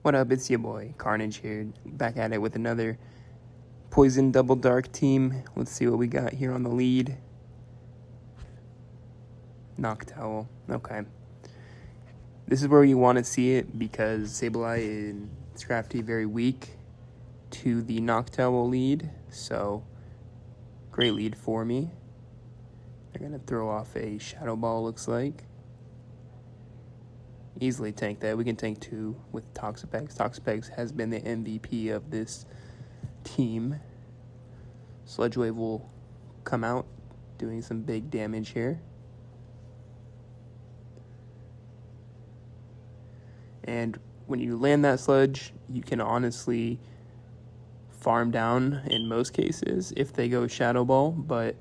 What up, it's your boy, Carnage here, back at it with another Poison Double Dark team. Let's see what we got here on the lead. Noctowl, okay. This is where you want to see it because Sableye and Scrafty very weak to the Noctowl lead, so great lead for me. They're going to throw off a Shadow Ball, looks like. Easily tank that. We can tank 2 with Toxapex. Toxapex has been the MVP of this team. Sludge Wave will come out doing some big damage here. And when you land that Sludge, you can honestly farm down in most cases if they go Shadow Ball, but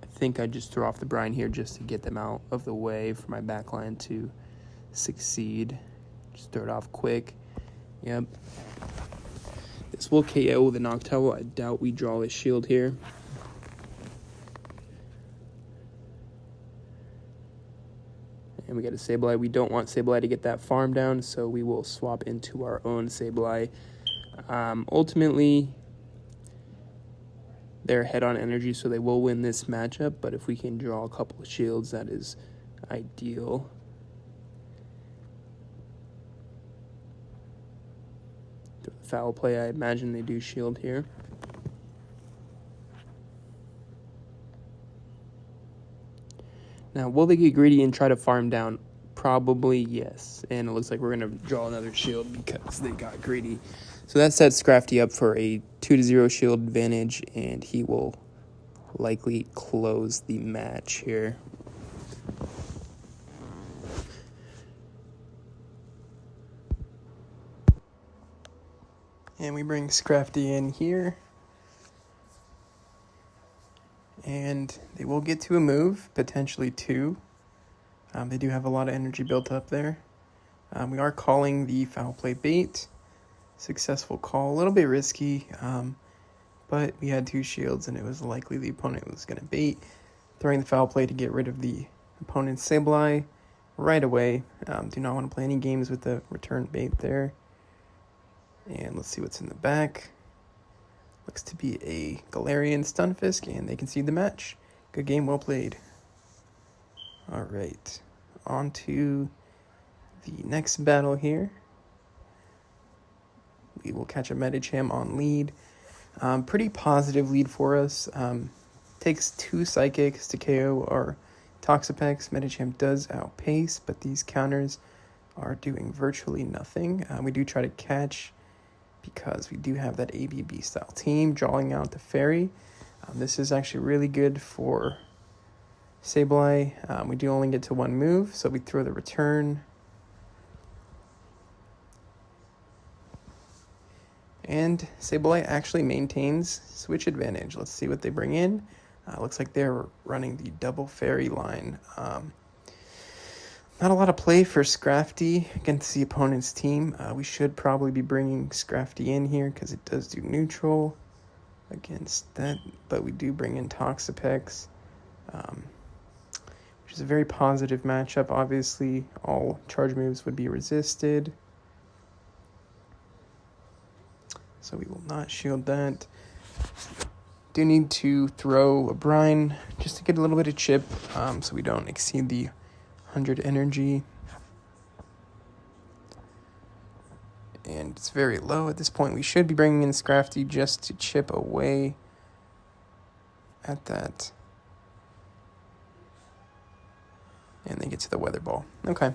I think I just throw off the Brine here just to get them out of the way for my backline to succeed. Just throw it off quick. Yep. This will KO the Noctowl. I doubt we draw his shield here. And we got a Sableye. We don't want Sableye to get that farm down, so we will swap into our own Sableye. Ultimately, they're ahead on energy, so they will win this matchup, but if we can draw a couple of shields, that is ideal. Foul play, I imagine they do shield here. Now, will they get greedy and try to farm down? Probably yes. And it looks like we're going to draw another shield because they got greedy. So that sets Scrafty up for a 2-0 shield advantage, and he will likely close the match here. And we bring Scrafty in here. And they will get to a move, potentially 2. They do have a lot of energy built up there. We are calling the foul play bait. Successful call, a little bit risky, but we had 2 shields and it was likely the opponent was going to bait. Throwing the foul play to get rid of the opponent's Sableye right away. Do not want to play any games with the return bait there. And let's see what's in the back. Looks to be a Galarian Stunfisk, and they concede the match. Good game, well played. All right, on to the next battle here. We will catch a Metacham on lead. Pretty positive lead for us. Takes 2 Psychics to KO our Toxapex. Metacham does outpace, but these counters are doing virtually nothing. We do try to catch because we do have that ABB style team drawing out the Fairy. This is actually really good for Sableye. We do only get to 1 move, so we throw the return. And Sableye actually maintains switch advantage. Let's see what they bring in. Looks like they're running the double Fairy line. Not a lot of play for Scrafty against the opponent's team. We should probably be bringing Scrafty in here because it does do neutral against that. But we do bring in Toxapex, which is a very positive matchup. Obviously, all charge moves would be resisted. So we will not shield that. Do need to throw a Brine just to get a little bit of chip so we don't exceed the 100 energy. And it's very low at this point. We should be bringing in Scrafty just to chip away at that. And they get to the Weather Ball. Okay.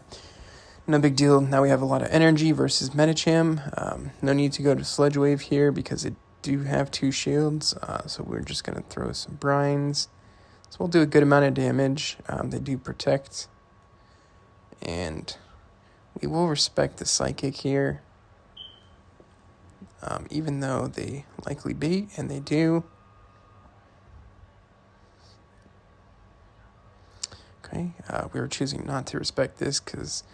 No big deal. Now we have a lot of energy versus Metacham. No need to go to Sludge Wave here because it do have 2 shields. So we're just going to throw some Brines. So we'll do a good amount of damage. They do protect. And we will respect the Psychic here. Even though they likely bait, and they do. Okay, we were choosing not to respect this because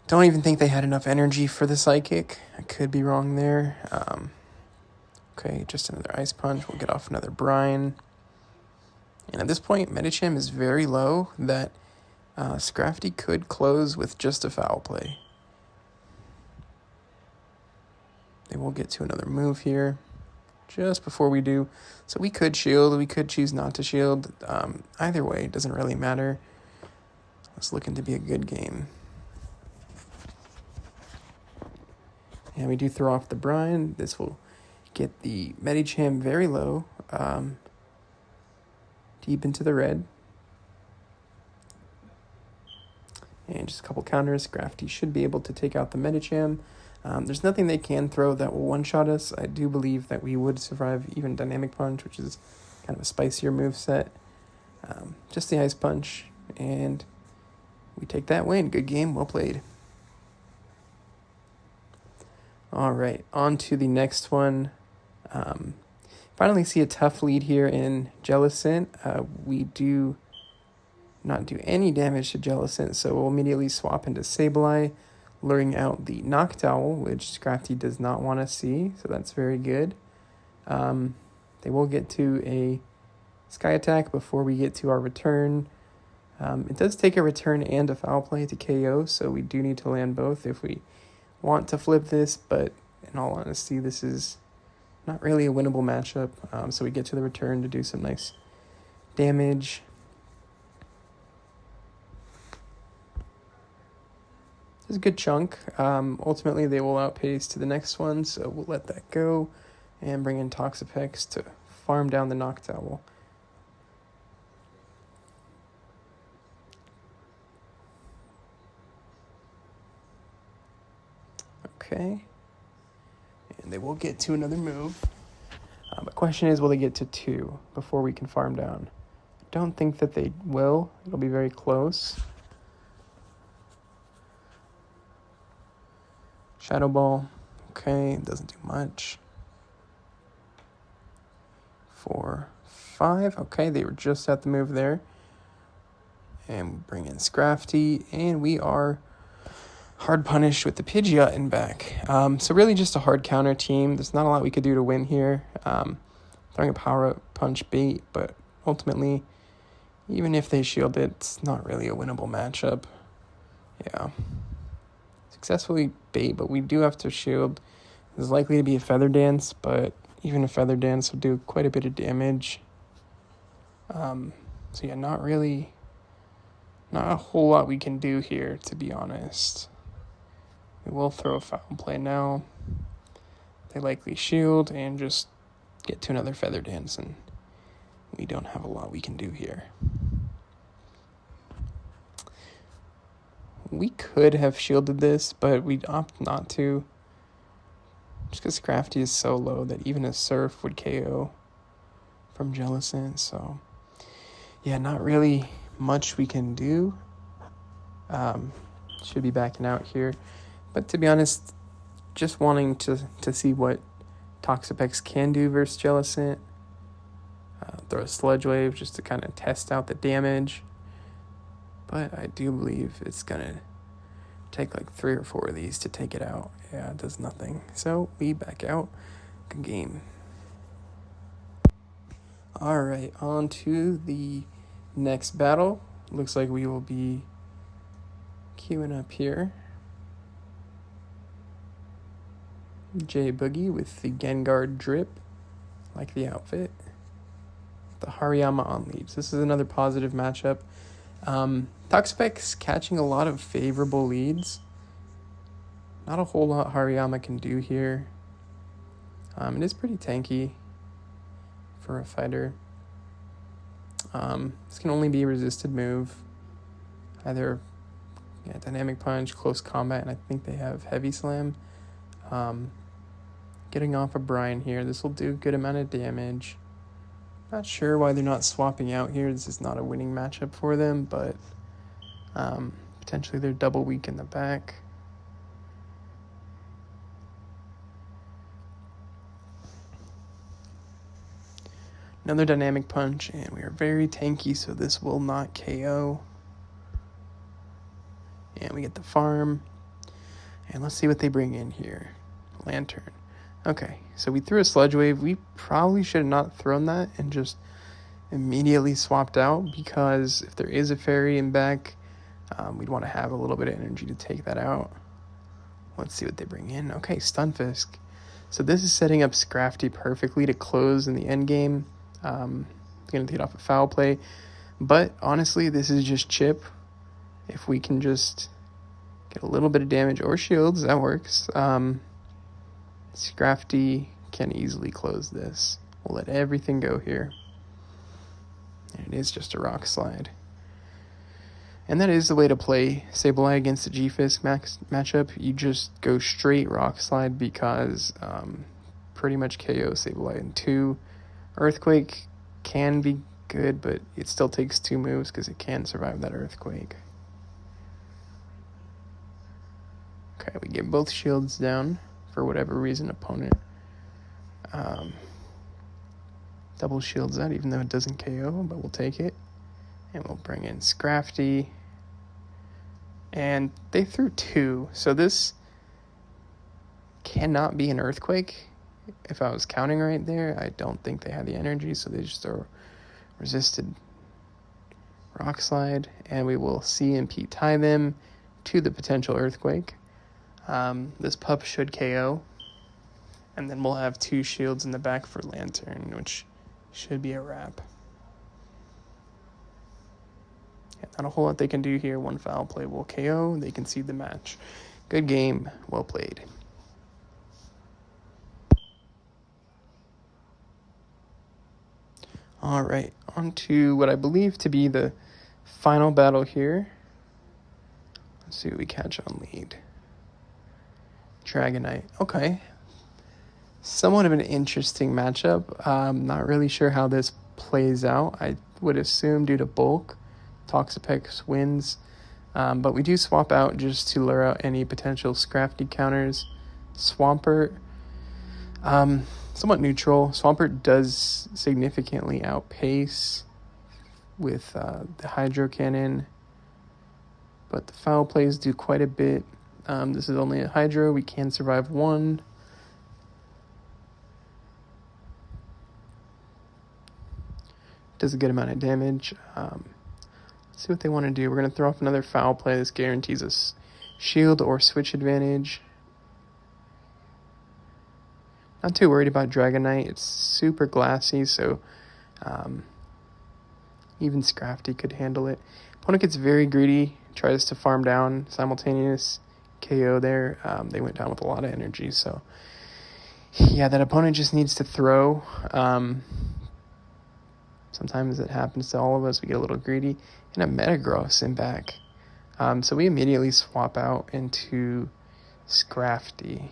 don't even think they had enough energy for the Psychic. I could be wrong there. Okay, just another Ice Punch. We'll get off another Brine. And at this point, Metacham is very low that Scrafty could close with just a foul play. will get to another move here just before we do. So we could shield, we could choose not to shield. Either way, it doesn't really matter. It's looking to be a good game. And we do throw off the brine. This will get the Metacham very low, deep into the red. And just a couple counters. Crafty should be able to take out the Metacham. There's nothing they can throw that will one-shot us. I do believe that we would survive even Dynamic Punch, which is kind of a spicier moveset. Just the Ice Punch, and we take that win. Good game, well played. All right, on to the next one. Finally see a tough lead here in Jellison. We do not do any damage to Jellison, so we'll immediately swap into Sableye, luring out the Noctowl, which Crafty does not want to see, so that's very good. They will get to a Sky Attack before we get to our return. It does take a return and a foul play to KO, so we do need to land both if we want to flip this, but in all honesty, this is not really a winnable matchup. So we get to the return to do some nice damage. It's a good chunk. Ultimately, they will outpace to the next one, so we'll let that go and bring in Toxapex to farm down the Noctowl. Okay. And they will get to another move. The question is, will they get to 2 before we can farm down? I don't think that they will. It'll be very close. Shadow Ball. Okay, doesn't do much. 4, 5. Okay, they were just at the move there. And we bring in Scrafty, and we are hard punished with the Pidgeot in back. So really just a hard counter team. There's not a lot we could do to win here. Throwing a power punch bait, but ultimately, even if they shield it, it's not really a winnable matchup. Yeah. Successfully bait, but we do have to shield. There's likely to be a Feather Dance, but even a Feather Dance will do quite a bit of damage. So yeah, not a whole lot we can do here, to be honest. We will throw a foul play now. They likely shield and just get to another Feather Dance, and we don't have a lot we can do here. We could have shielded this, but we opt not to. Just because Crafty is so low that even a Surf would KO from Jellison. So, yeah, not really much we can do. Should be backing out here. But to be honest, just wanting to see what Toxapex can do versus Jellison. Throw a Sludge Wave just to kind of test out the damage. But I do believe it's going to take like 3 or 4 of these to take it out. Yeah, it does nothing. So we back out. Good game. All right, on to the next battle. Looks like we will be queuing up here. J Boogie with the Gengar drip. Like the outfit. The Hariyama on leads. This is another positive matchup. Toxapex catching a lot of favorable leads. Not a whole lot Hariyama can do here. It is pretty tanky for a fighter. This can only be a resisted move. Either Dynamic Punch, Close Combat, and I think they have Heavy Slam. Getting off a Brine here. This will do a good amount of damage. Not sure why they're not swapping out here. This is not a winning matchup for them, but potentially they're double weak in the back. Another Dynamic Punch, and we are very tanky, so this will not KO. And we get the farm. And let's see what they bring in here. Lantern. Okay, so we threw a Sludge Wave. We probably should have not thrown that and just immediately swapped out, because if there is a fairy in back, we'd want to have a little bit of energy to take that out. Let's see what they bring in. Okay, Stunfisk. So this is setting up Scrafty perfectly to close in the end game. Going to get off a foul play. But honestly, this is just chip. If we can just get a little bit of damage or shields, that works. Scrafty can easily close this. We'll let everything go here. And it is just a rock slide. And that is the way to play Sableye against the G-Fisk matchup. You just go straight rock slide because pretty much KO Sableye in 2. Earthquake can be good, but it still takes 2 moves because it can survive that Earthquake. Okay, we get both shields down for whatever reason opponent double shields that, even though it doesn't KO, but we'll take it. And we'll bring in Scrafty. And they threw 2, so this cannot be an Earthquake. If I was counting right there, I don't think they had the energy, so they just throw resisted rock slide, and we will CMP tie them to the potential Earthquake. This pup should KO, and then we'll have 2 shields in the back for Lantern, which should be a wrap. Not a whole lot they can do here. 1 foul play will KO. They concede the match. Good game. Well played. All right. On to what I believe to be the final battle here. Let's see what we catch on lead. Dragonite. Okay. Somewhat of an interesting matchup. Not really sure how this plays out. I would assume due to bulk, Toxapex wins, but we do swap out just to lure out any potential Scrafty counters. Swampert, somewhat neutral. Swampert does significantly outpace with the Hydro Cannon, but the foul plays do quite a bit. This is only a Hydro. We can survive 1. Does a good amount of damage. See what they want to do. We're going to throw off another foul play. This guarantees us shield or switch advantage. Not too worried about Dragonite. It's super glassy, so even Scrafty could handle it. Opponent gets very greedy, tries to farm down simultaneous KO there. They went down with a lot of energy, so yeah, that opponent just needs to throw. Sometimes it happens to all of us. We get a little greedy. And a Metagross in back. So we immediately swap out into Scrafty.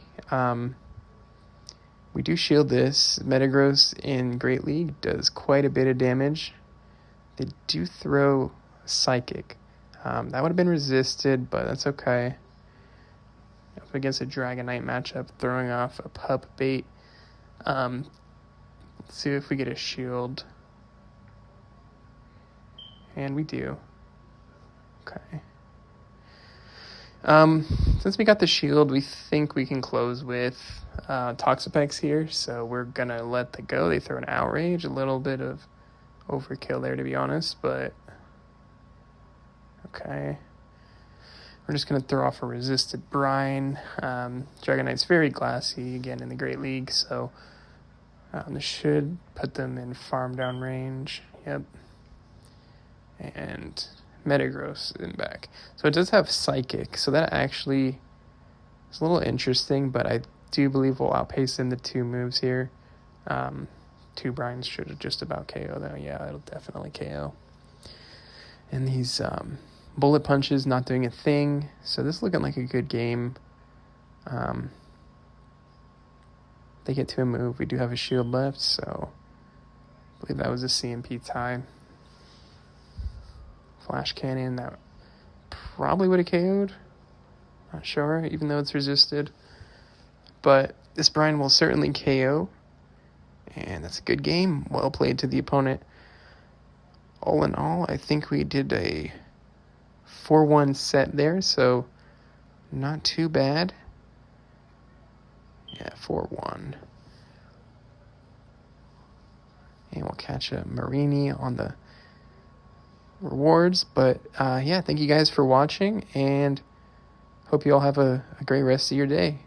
We do shield this. Metagross in Great League does quite a bit of damage. They do throw Psychic. That would have been resisted, but that's okay. Up against a Dragonite matchup, throwing off a pup bait. Let's see if we get a shield. And we do. Okay. Since we got the shield, we think we can close with Toxapex here. So we're going to let that go. They throw an Outrage. A little bit of overkill there, to be honest. But, okay. We're just going to throw off a resisted Brine. Dragonite's very glassy, again, in the Great League. So this should put them in farm down range. Yep. And Metagross in back. So it does have Psychic, so that actually is a little interesting, but I do believe we'll outpace in the 2 moves here. 2 Brines should have just about KO though. Yeah, it'll definitely KO. And these bullet punches not doing a thing, so this is looking like a good game. They get to a move. We do have a shield left, so I believe that was a CMP tie. Flash Cannon, that probably would have KO'd. Not sure, even though it's resisted. But this Brine will certainly KO. And that's a good game. Well played to the opponent. All in all, I think we did a 4-1 set there, so not too bad. Yeah, 4-1. And we'll catch a Marini on the rewards. But yeah, thank you guys for watching, and hope you all have a great rest of your day.